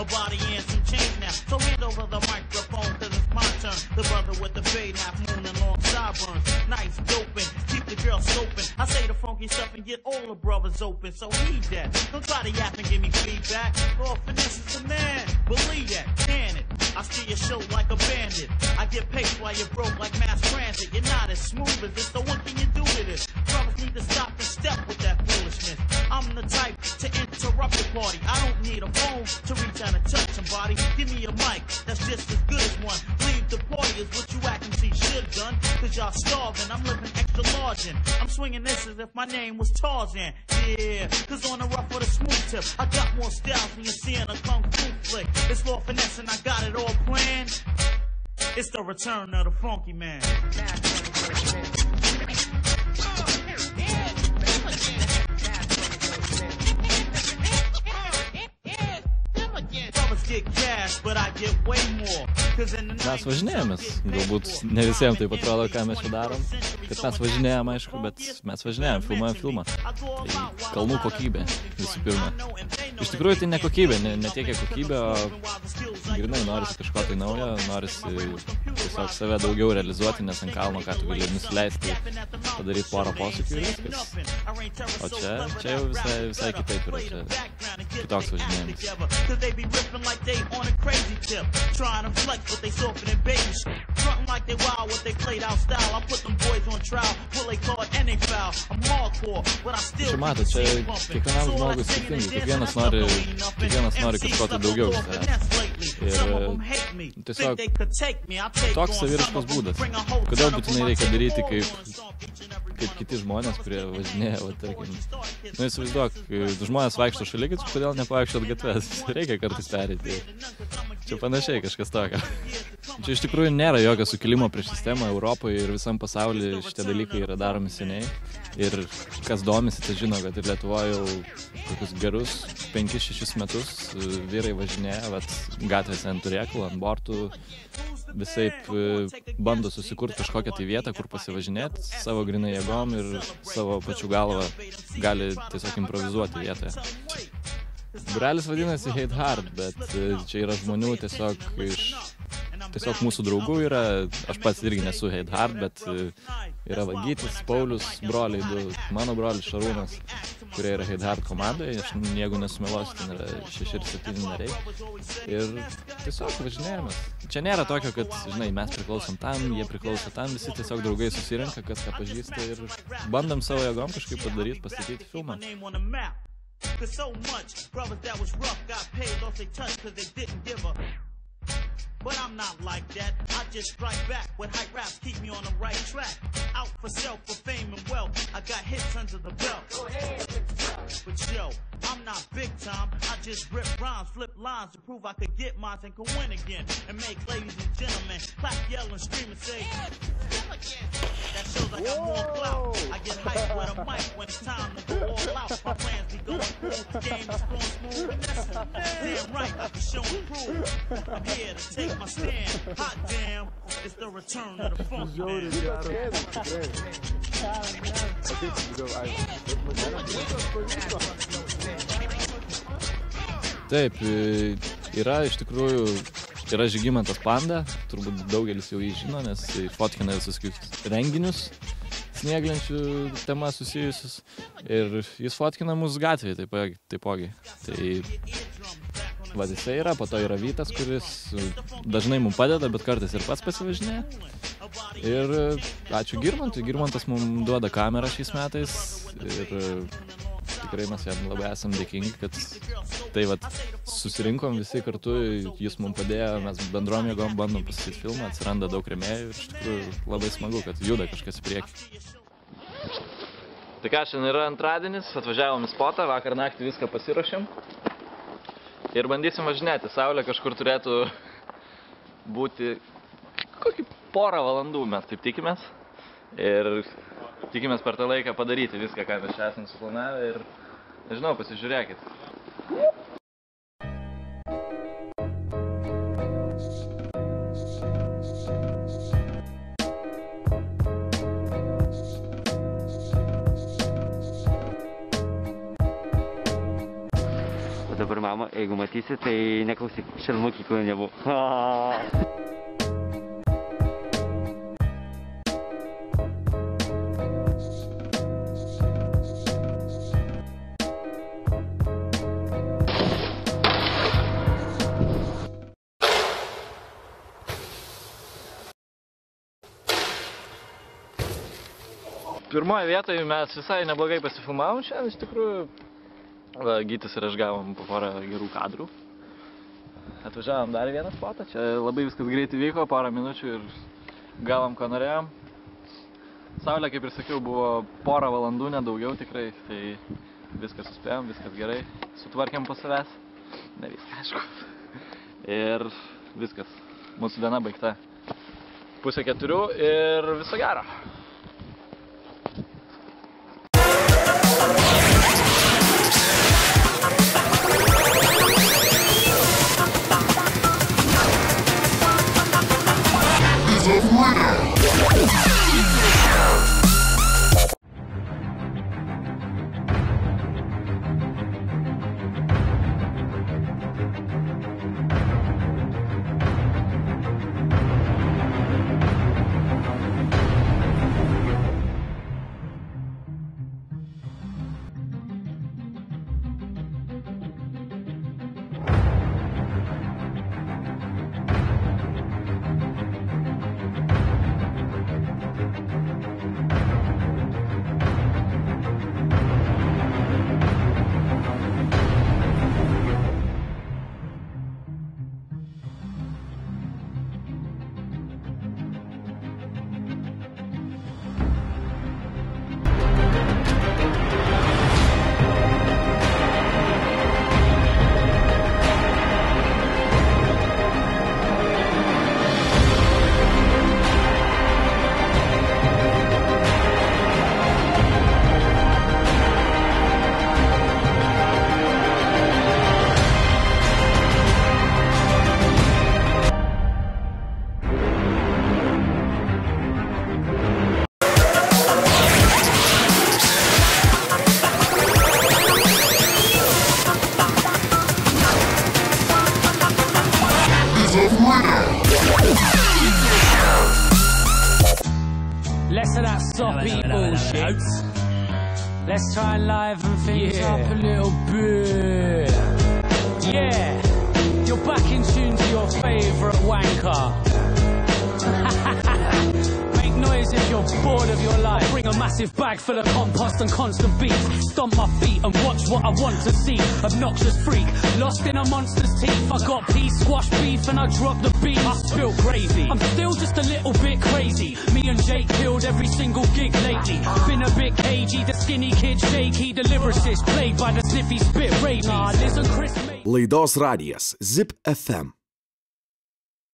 a body and some change now. So hand over the microphone, cause it's my turn. The brother with the fade, half moon and long sideburns. Nice doping, keep the girl scoping. I say the funky stuff and get all the brothers open. So heed that. Don't try to yap and give me feedback. Oh, finesse is the man. Believe that, can it? I steal your show like a bandit. I get paid while you're broke like mass transit. You're not as smooth as this, so what can you do to this? Brothers need to stop and step with that foolishness. I'm the type to interrupt the party. I don't need a phone to reach out and touch somebody. Give me a mic, that's just as good as one. Leave the party is what you act and see should done. Cause y'all starving, I'm living extra large and I'm swinging this as if my name was Tarzan. Yeah, cause on the rough or the smooth tip, I got more styles than you see in a kung fu flick. It's for finesse and I got it all planned. It's the return of the funky man. Get cash, but I get way more. Mes važinėjomės, galbūt ne visiems taip atrodo, ką mes čia darom, kad mes važinėjom, aišku, bet mes važinėjom, filmuojam filmą. Tai kalnų kokybė, visų pirma. Iš tikrųjų tai ne kokybė, ne tiek kokybė, o grinai norisi kažko tai naujo, norisi tiesiog save daugiau realizuoti, nes ant kalno, ką tu gali nusileisti, padaryti porą posūkių ir viskas. O čia jau visai kitaip yra, čia kitoks važinėjimas. They on a crazy tip, trying to flex, but they soften and baby shit. Frontin' like they wild with they played out style. I put them boys on trial, pull they card and they foul. I'm hardcore, but I still matot, čia kiekvienam žmogui skirtingai, kiekvienas nori kažko tai daugiau savęs. Ir tiesiog toks saviraiškos būdas. Kodėl būtinai reikia daryti kaip kiti žmonės, kurie važinėja, va, tarkim. Nu, įsivaizduok, žmonės vaikšto šaligatviu, kodėl nepavaikščiot gatves? Reikia kartais pereiti. Čia panašiai kažkas tokio. Čia iš tikrųjų nėra jokio sukilimo prieš sistemą Europoje ir visam pasaulyje šitie dalykai yra daromi seniai. Ir kas domisi, tai žino, kad ir Lietuvoje jau kokius gerus 5-6 metus vyrai važinėja, vat, gatvėse ant turėklų, ant bortų, visaip bando susikurti kažkokią tai vietą, kur pasivažinėti savo grinai jėgom ir savo pačių galvą gali tiesiog improvizuoti vietoje. Būrelis vadinasi Hate Hard, bet čia yra žmonių tiesiog mūsų draugų yra, aš pats irgi nesu Hate Hard, bet yra Vagytis, Paulius, broliai du, mano brolis Šarūnas, kurie yra Hate Hard komandoje, aš jeigu nesumeluosiu, ten yra 6 ir 7 nariai ir tiesiog važinėjimas. Čia nėra tokio, kad, žinai, mes priklausom tam, jie priklauso tam, visi tiesiog draugai susirenka, kas ką pažįsta ir bandom savo jėgom kažkaip padaryti, pastatyti filmą. Cause so much brothers that was rough got paid, lost they touch cause they didn't give a. But I'm not like that. I just strike back with hype raps, keep me on the right track. Out for self, for fame and wealth. I got hits under the belt. Go ahead, but yo, I'm not big time. I just rip rhymes, flip lines to prove I could get mine and can win again. And make ladies and gentlemen clap, yell, and scream and say, that shows I got more clout. I get hyped with a mic when it's time to go all out. My plans be going through, game is going smooth. And that's damn right, I can show and prove. I'm here to take my stand. Hot damn, it's the return of the funky man. Taip, yra iš tikrųjų, yra Žygimantas Panda, turbūt daugelis jau jį žino, nes fotkina visus renginius snieglenčių tema susijusius ir jis fotkina mūsų gatvėje taipogi. Tai va, jisai yra, po to yra Vytas, kuris dažnai mums padeda, bet kartais ir pats pasivažinėja. Ir ačiū Girmantui, Girmantas mums duoda kamerą šiais metais ir tikrai mes jam labai esam dėkingi, kad tai vat susirinkom visi kartu, jis mums padėjo, mes bendrom jėgom bandom pasakyti filmą, atsiranda daug rėmėjų ir iš tikrųjų labai smagu, kad juda kažkas į priekį. Tai ką, šiandien yra antradienis, atvažiavom į spotą, vakar naktį viską pasiruošėm ir bandysim važinėti. Saulė kažkur turėtų būti kokį porą valandų, mes taip tikimės. Ir tikimės per tą laiką padaryti viską, ką mes čia esam suplanavę ir, nežinau, pasižiūrėkit. Dabar mama jeigu matysi, tai neklausyk, šiandien mokykloje nebuvo. Pirmoje vietoje mes visai neblogai pasifilmavom čia, iš tikrųjų. Gytis ir aš gavom po porą gerų kadrų. Atvažiavom dar vieną spotą, čia labai viskas greitai vyko, porą minučių ir gavom, ko norėjom. Saulė, kaip ir sakiau, buvo porą valandų, nedaugiau tikrai, tai viskas suspėjom, viskas gerai, sutvarkėm po savęs, ne viską, aišku. Ir viskas, mūsų diena baigta. 3:30 ir viso gero. Less of that soppy bullshit. Let's try and liven things up a little bit. Yeah, you're back in tune to your favourite wanker. Make noise if you're bored of your life. Bring a massive bag full of compost and constant beef. Stomp my feet and watch what I want to see. Obnoxious freak, lost in a monster's teeth. I got peas, squash beef and I dropped the beef. I spilled gravy, I'm still just a little bit crazy. Me and Jake killed every single gig lately. Been a bit cagey, the skinny kid shaky. The lyricist played by the sniffy spit rabies. Nah, listen Chris. Laidos radijas ZIP FM.